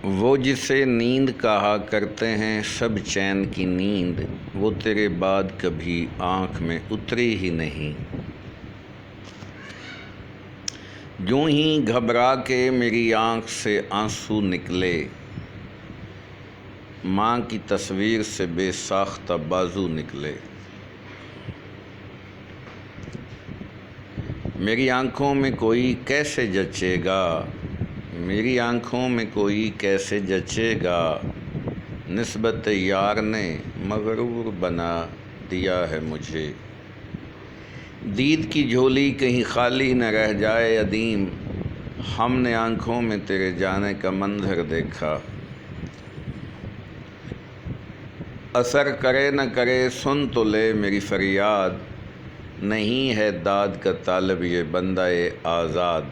وہ جسے نیند کہا کرتے ہیں شب چین کی نیند، وہ تیرے بعد کبھی آنکھ میں اتری ہی نہیں۔ یوں ہی گھبرا کے میری آنکھ سے آنسو نکلے، ماں کی تصویر سے بے ساختہ بازو نکلے۔ میری آنکھوں میں کوئی کیسے جچے گا، میری آنکھوں میں کوئی کیسے جچے گا، نسبت یار نے مغرور بنا دیا ہے مجھے۔ دید کی جھولی کہیں خالی نہ رہ جائے عدیم، ہم نے آنکھوں میں تیرے جانے کا منظر دیکھا۔ اثر کرے نہ کرے سن تو لے میری فریاد، نہیں ہے داد کا طالب یہ بندہ آزاد۔